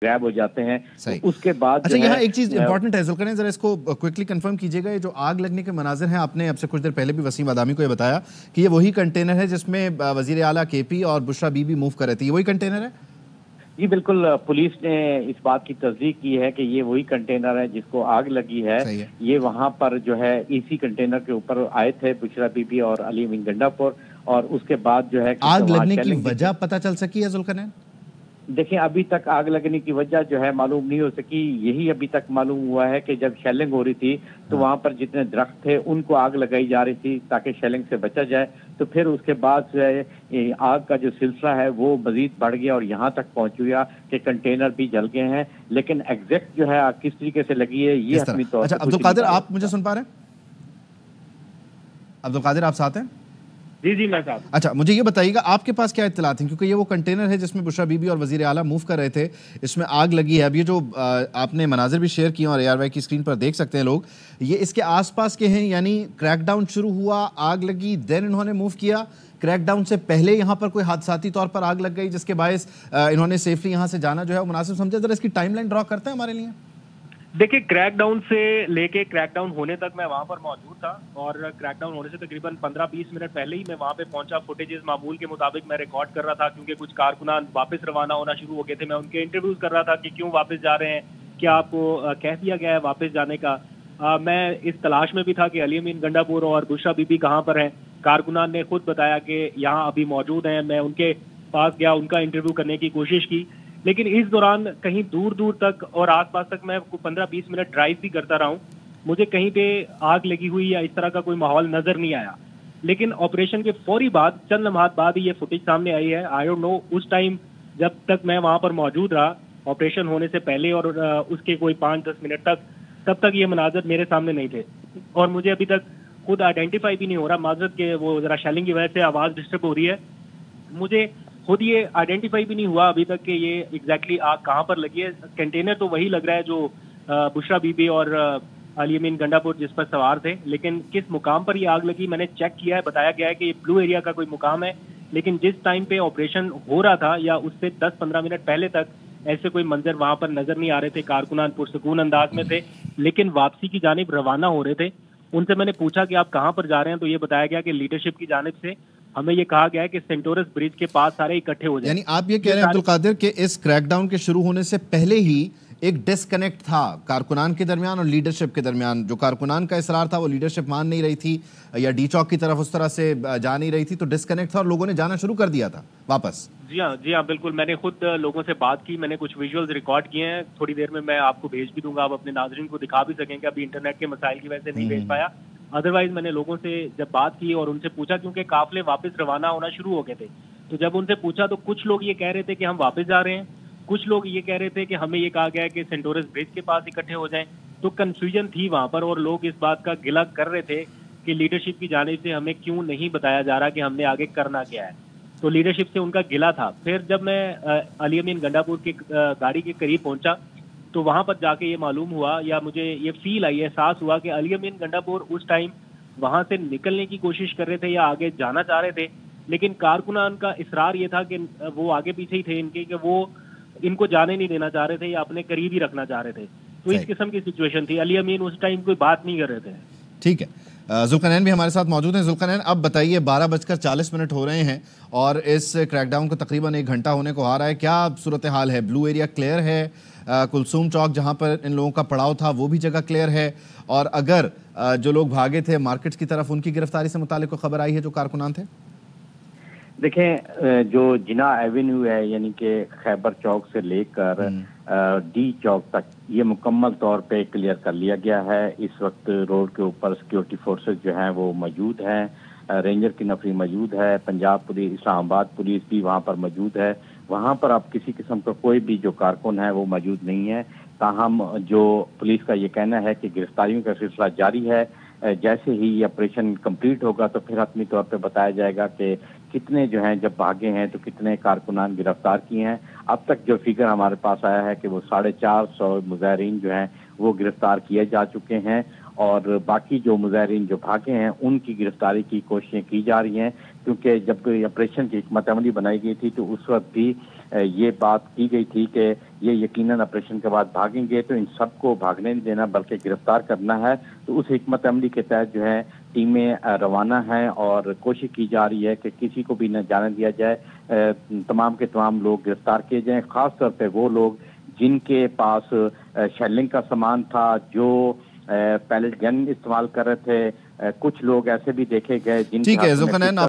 Grab हो जाते हैं। सही। तो उसके बाद अच्छा, यहाँ एक चीज इंपॉर्टेंट है जुल्करनैन, जरा इसको क्विकली कंफर्म कीजिएगा, ये जो आग लगने के मनाजिर हैं, आपने अब से कुछ देर पहले भी वसीम आदामी को ये बताया कि ये वही कंटेनर है जिसमें वजीर आला केपी और बुशरा बीबी मूव कर रहे थे, ये वही कंटेनर है? जी बिल्कुल, पुलिस ने इस बात की तस्दीक की है कि ये वही कंटेनर है जिसको आग लगी है। सही है। ये वहां पर जो है इसी कंटेनर के ऊपर आए थे बुशरा बीबी और अली अमीन गंडापुर, और उसके बाद जो है आग लगने की वजह पता चल सकी है जुल्करनैन? देखिए, अभी तक आग लगने की वजह जो है मालूम नहीं हो सकी। यही अभी तक मालूम हुआ है कि जब शेलिंग हो रही थी तो वहां पर जितने दरख्त थे उनको आग लगाई जा रही थी ताकि शेलिंग से बचा जाए। तो फिर उसके बाद जो है आग का जो सिलसिला है वो मजीद बढ़ गया और यहाँ तक पहुंच गया कि कंटेनर भी जल गए हैं। लेकिन एग्जैक्ट जो है आग किस तरीके से लगी है ये अपनी तौर पर। अच्छा अब्दुल कादिर, आप मुझे सुन पा रहे हैं? अब्दुल कादिर, आप साथ हैं? जी जी मैं साथ। अच्छा, मुझे ये बताइएगा आपके पास क्या इत्तलात हैं, क्योंकि ये वो कंटेनर है जिसमें बुशरा बीबी और वजीर आला मूव कर रहे थे, इसमें आग लगी है। अब ये जो आपने मनाजिर भी शेयर किए और ARY की स्क्रीन पर देख सकते हैं लोग, ये इसके आसपास के हैं, यानी क्रैकडाउन शुरू हुआ, आग लगी, देन इन्होंने मूव किया, क्रैकडाउन से पहले यहाँ पर कोई हादसाती तौर पर आग लग गई जिसके बायस इन्होंने सेफली यहाँ से जाना जो है वो मुनासिब समझे? जरा इसकी टाइमलाइन ड्रॉ करते हैं हमारे लिए। देखिए, क्रैकडाउन से लेके क्रैकडाउन होने तक मैं वहां पर मौजूद था और क्रैकडाउन होने से तकरीबन 15-20 मिनट पहले ही मैं वहां पे पहुंचा। फुटेजेस मामूल के मुताबिक मैं रिकॉर्ड कर रहा था क्योंकि कुछ कारकुनान वापस रवाना होना शुरू हो गए थे। मैं उनके इंटरव्यूज कर रहा था कि क्यों वापस जा रहे हैं, क्या आपको कह दिया गया है वापस जाने का। मैं इस तलाश में भी था कि अली अमीन गंडापुर और बुशरा बीबी कहाँ पर हैं। कारकुनान ने खुद बताया कि यहाँ अभी मौजूद हैं। मैं उनके पास गया, उनका इंटरव्यू करने की कोशिश की, लेकिन इस दौरान कहीं दूर दूर तक और आसपास तक मैं 15-20 मिनट ड्राइव भी करता रहा हूँ, मुझे कहीं पे आग लगी हुई या इस तरह का कोई माहौल नजर नहीं आया। लेकिन ऑपरेशन के फौरी बाद, चंद लम्हात बाद ही ये फुटेज सामने आई है। आई डोंट नो उस टाइम जब तक मैं वहां पर मौजूद रहा, ऑपरेशन होने से पहले और उसके कोई 5-10 मिनट तक, तब तक ये मनाजर मेरे सामने नहीं थे और मुझे अभी तक खुद आइडेंटिफाई भी नहीं हो रहा। माजरत के वो जरा शेलिंग की वजह से आवाज डिस्टर्ब हो रही है, मुझे खुद ये आइडेंटिफाई भी नहीं हुआ अभी तक कि ये एग्जैक्टली आग कहाँ पर लगी है। कंटेनर तो वही लग रहा है जो बुशरा बीबी और अली अमीन गंडापुर जिस पर सवार थे, लेकिन किस मुकाम पर ये आग लगी मैंने चेक किया है। बताया गया है कि ये ब्लू एरिया का कोई मुकाम है, लेकिन जिस टाइम पे ऑपरेशन हो रहा था या उससे 10-15 मिनट पहले तक ऐसे कोई मंजर वहां पर नजर नहीं आ रहे थे। कारकुनान पुरसकून अंदाज में थे, लेकिन वापसी की जानिब रवाना हो रहे थे। उनसे मैंने पूछा कि आप कहाँ पर जा रहे हैं, तो ये बताया गया कि लीडरशिप की जानिब से हमें ये कहा गया है कि सेंटोरस ब्रिज के पास सारे इकट्ठे हो जाए। यानी आप ये कह रहे हैं अब्दुल कादिर कि इस क्रैकडाउन के शुरू होने से पहले ही एक डिस्कनेक्ट था कारकुनान के दरमियान और लीडरशिप के दरमियान। जो कारकुनान का इसरार था वो लीडरशिप मान नहीं रही थी या डी चौक की तरफ उस तरह से जा नहीं रही थी, तो डिस्कनेक्ट था और लोगों ने जाना शुरू कर दिया था वापस। जी हाँ बिल्कुल। मैंने खुद लोगों से बात की, मैंने कुछ विजुअल्स रिकॉर्ड किए हैं, थोड़ी देर में मैं आपको भेज भी दूंगा, आप अपने नाज़रीन को दिखा भी सकेंगे। अभी इंटरनेट के मसाइल की वजह से नहीं भेज पाया, अदरवाइज मैंने लोगों से जब बात की और उनसे पूछा, क्योंकि काफिले वापस रवाना होना शुरू हो गए थे, तो जब उनसे पूछा तो कुछ लोग ये कह रहे थे कि हम वापस जा रहे हैं, कुछ लोग ये कह रहे थे कि हमें ये कहा गया है कि सेंटोरस ब्रिज के पास इकट्ठे हो जाएं। तो कंफ्यूजन थी वहां पर और लोग इस बात का गिला कर रहे थे कि लीडरशिप की जानिब से हमें क्यों नहीं बताया जा रहा कि हमने आगे करना क्या है। तो लीडरशिप से उनका गिला था। फिर जब मैं अली अमीन गंडापुर की गाड़ी के करीब पहुंचा तो वहां पर जाके ये मालूम हुआ या मुझे ये फील आई, एहसास हुआ कि अली अमीन गंडापुर उस टाइम वहां से निकलने की कोशिश कर रहे थे या आगे जाना चाह रहे थे, लेकिन कारकुनान का इसरार ये था कि वो आगे पीछे ही थे इनके, कि वो इनको जाने नहीं देना चाह रहे थे या अपने करीब ही रखना चाह रहे थे। तो इस किस्म की सिचुएशन थी। अली अमीन उस टाइम कोई बात नहीं कर रहे थे। ठीक है, जुल्करनैन भी हमारे साथ मौजूद हैं। जुल्करनैन, अब बताइए 12:40 हो रहे हैं और इस क्रैकडाउन को तकरीबन 1 घंटा होने को आ रहा है, क्या सूरत हाल है? ब्लू एरिया क्लियर है? कुलसूम चौक जहां पर इन लोगों का पड़ाव था वो भी जगह क्लियर है? और अगर जो लोग भागे थे मार्केट्स की तरफ, उनकी गिरफ्तारी से मुतालिक कोई खबर आई है जो कारकुनान थे? देखें, जो जिना एवेन्यू है यानी कि खैबर चौक से लेकर डी चौक तक ये मुकम्मल तौर पे क्लियर कर लिया गया है। इस वक्त रोड के ऊपर सिक्योरिटी फोर्सेस जो हैं वो मौजूद हैं, रेंजर की नफरी मौजूद है, पंजाब पुलिस, इस्लामाबाद पुलिस भी वहाँ पर मौजूद है। वहाँ पर अब किसी किस्म का कोई भी जो कारकुन है वो मौजूद नहीं है। ताहम जो पुलिस का ये कहना है कि गिरफ्तारियों का सिलसिला जारी है। जैसे ही ये ऑपरेशन कंप्लीट होगा तो फिर हतमी तौर पे बताया जाएगा कि कितने जो हैं जब भागे हैं तो कितने कारकुनान गिरफ्तार किए हैं। अब तक जो फिगर हमारे पास आया है कि वो 450 मुजाहिरीन जो हैं वो गिरफ्तार किए जा चुके हैं और बाकी जो मुजाहिरीन जो भागे हैं उनकी गिरफ्तारी की कोशिशें की जा रही हैं, क्योंकि जब ऑपरेशन की हिकमत अमली बनाई गई थी तो उस वक्त भी ये बात की गई थी कि ये यकीनन ऑपरेशन के बाद भागेंगे, तो इन सबको भागने नहीं देना बल्कि गिरफ्तार करना है। तो उस हिकमत अमली के तहत जो है टीमें रवाना हैं और कोशिश की जा रही है कि किसी को भी न जाने दिया जाए, तमाम के तमाम लोग गिरफ्तार किए जाएं, खासतौर पर वो लोग जिनके पास शेलिंग का सामान था, जो पैलेट गन इस्तेमाल कर रहे थे। कुछ लोग ऐसे भी देखे गए जिनके ठीक है जुल्करनैन।